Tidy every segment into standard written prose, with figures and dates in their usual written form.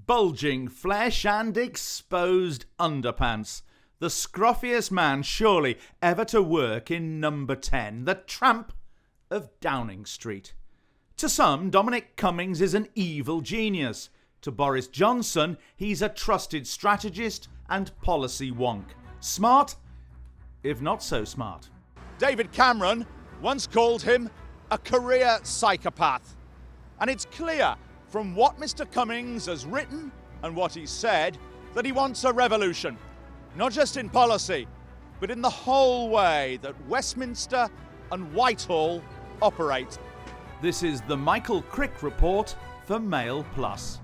bulging flesh and exposed underpants. The scruffiest man surely ever to work in number 10, the tramp of Downing Street. To some, Dominic Cummings is an evil genius. To Boris Johnson, he's a trusted strategist and policy wonk. Smart, if not so smart. David Cameron once called him a career psychopath. And it's clear from what Mr. Cummings has written and what he's said that he wants a revolution. Not just in policy, but in the whole way that Westminster and Whitehall operate. This is the Michael Crick report for Mail Plus.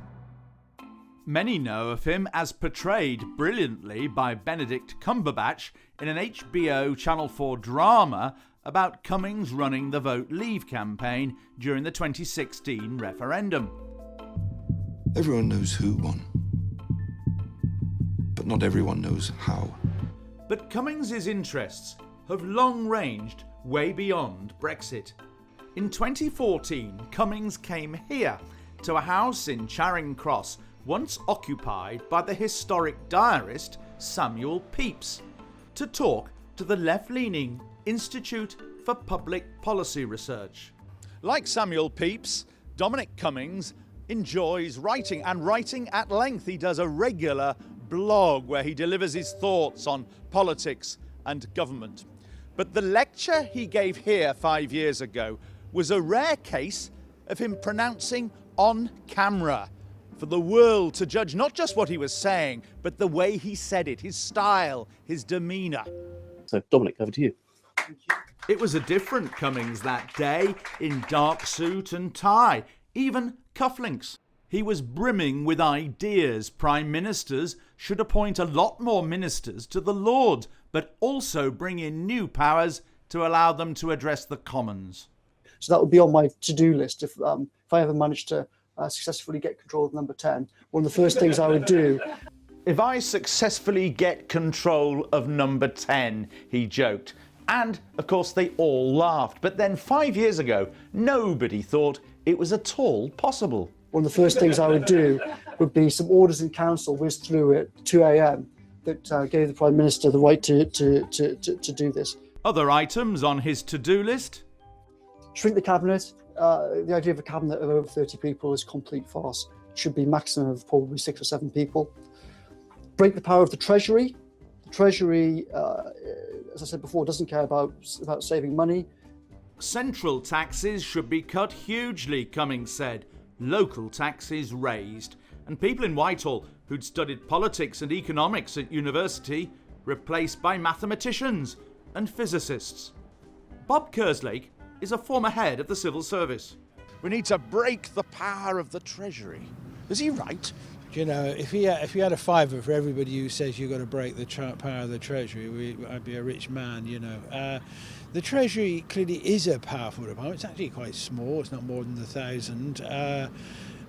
Many know of him as portrayed brilliantly by Benedict Cumberbatch in an HBO Channel 4 drama about Cummings running the Vote Leave campaign during the 2016 referendum. Everyone knows who won, but not everyone knows how. But Cummings' interests have long ranged way beyond Brexit. In 2014, Cummings came here to a house in Charing Cross once occupied by the historic diarist Samuel Pepys, to talk to the left-leaning Institute for Public Policy Research. Like Samuel Pepys, Dominic Cummings enjoys writing, and writing at length. He does a regular blog where he delivers his thoughts on politics and government. But the lecture he gave here 5 years ago was a rare case of him pronouncing on camera for the world to judge not just what he was saying, but the way he said it, his style, his demeanour. So, Dominic, over to you. It was a different Cummings that day, in dark suit and tie, even cufflinks. He was brimming with ideas. Prime ministers should appoint a lot more ministers to the Lords, but also bring in new powers to allow them to address the Commons. So that would be on my to-do list if I ever managed to successfully get control of number 10. One of the first things I would do. If I successfully get control of number 10, he joked. And, of course, they all laughed. But then 5 years ago, nobody thought it was at all possible. One of the first things I would do would be some orders in council whizzed through at 2 a.m. that gave the Prime Minister the right to do this. Other items on his to-do list? Shrink the cabinet. The idea of a cabinet of over 30 people is complete farce. It should be maximum of probably 6 or 7 people. Break the power of the Treasury. The Treasury, as I said before, doesn't care about saving money. Central taxes should be cut hugely, Cummings said. Local taxes raised. And people in Whitehall who'd studied politics and economics at university replaced by mathematicians and physicists. Bob Kerslake is a former head of the civil service. We need to break the power of the Treasury. Is he right? You know, if you had a fiver for everybody who says you've got to break the power of the Treasury, I'd be a rich man, you know. The Treasury clearly is a powerful department. It's actually quite small. It's not more than 1,000.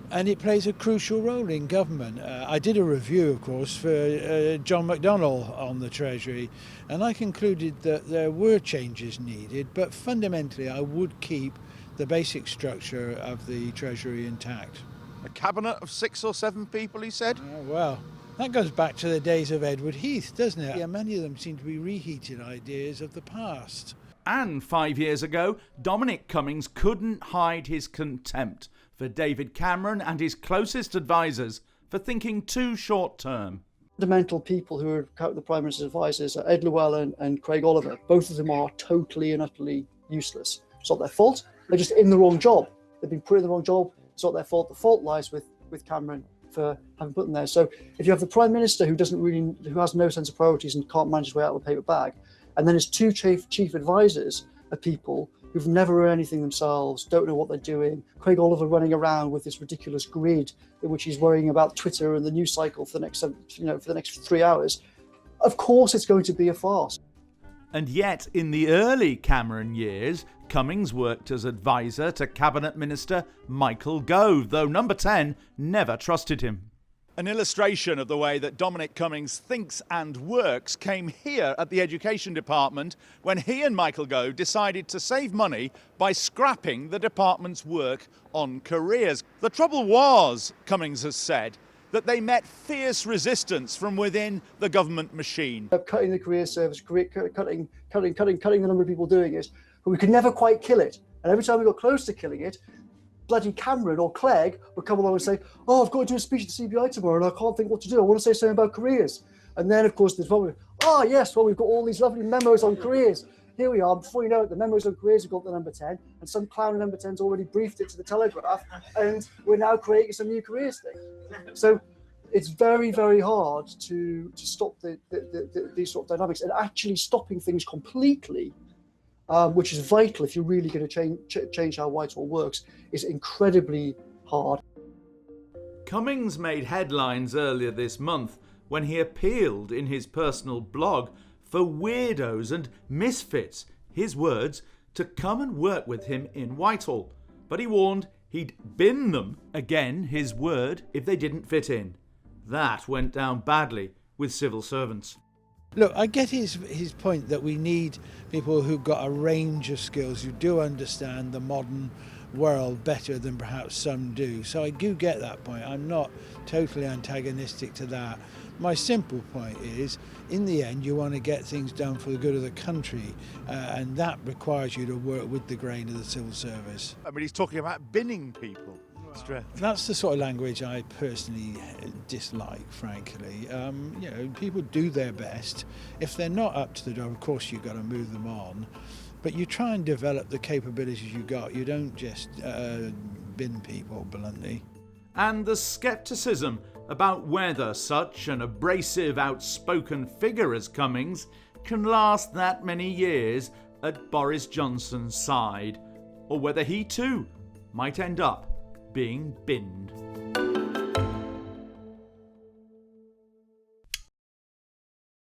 And it plays a crucial role in government. I did a review, of course, for John McDonnell on the Treasury, and I concluded that there were changes needed, but fundamentally I would keep the basic structure of the Treasury intact. A cabinet of 6 or 7 people, he said? Oh, well, that goes back to the days of Edward Heath, doesn't it? Yeah, many of them seem to be reheated ideas of the past. And 5 years ago, Dominic Cummings couldn't hide his contempt for David Cameron and his closest advisers for thinking too short-term. Fundamental people who are the Prime Minister's advisors are Ed Llewellyn and Craig Oliver. Both of them are totally and utterly useless. It's not their fault. They're just in the wrong job. They've been put in the wrong job. It's not their fault. The fault lies with Cameron for having put them there. So if you have the Prime Minister who has no sense of priorities and can't manage his way out of a paper bag, and then his 2 chief advisors are people who've never read anything themselves, don't know what they're doing. Craig Oliver running around with this ridiculous grid in which he's worrying about Twitter and the news cycle for the next 3 hours. Of course, it's going to be a farce. And yet, in the early Cameron years, Cummings worked as advisor to Cabinet Minister Michael Gove, though number 10 never trusted him. An illustration of the way that Dominic Cummings thinks and works came here at the Education Department when he and Michael Gove decided to save money by scrapping the department's work on careers. The trouble was, Cummings has said, that they met fierce resistance from within the government machine. Cutting the career service, cutting the number of people doing it, but we could never quite kill it. And every time we got close to killing it, bloody Cameron or Clegg would come along and say, "Oh, I've got to do a speech at the CBI tomorrow and I can't think what to do. I want to say something about careers." And then, of course, the development, "Oh, yes, well, we've got all these lovely memos on careers. Here we are." Before you know it, the memos on careers have got the number 10, and some clown in number 10's already briefed it to the Telegraph, and we're now creating some new careers thing. So it's very, very hard to stop these sort of dynamics, and actually stopping things completely, which is vital if you're really going to change how Whitehall works, is incredibly hard. Cummings made headlines earlier this month when he appealed in his personal blog for weirdos and misfits, his words, to come and work with him in Whitehall. But he warned he'd bin them, again his word, if they didn't fit in. That went down badly with civil servants. Look, I get his point that we need people who've got a range of skills, who do understand the modern world better than perhaps some do. So I do get that point. I'm not totally antagonistic to that. My simple point is, in the end, you want to get things done for the good of the country, and that requires you to work with the grain of the civil service. I mean, he's talking about binning people. That's the sort of language I personally dislike, frankly. People do their best. If they're not up to the job, of course you've got to move them on. But you try and develop the capabilities you got. You don't just bin people bluntly. And the scepticism about whether such an abrasive, outspoken figure as Cummings can last that many years at Boris Johnson's side, or whether he too might end up being binned.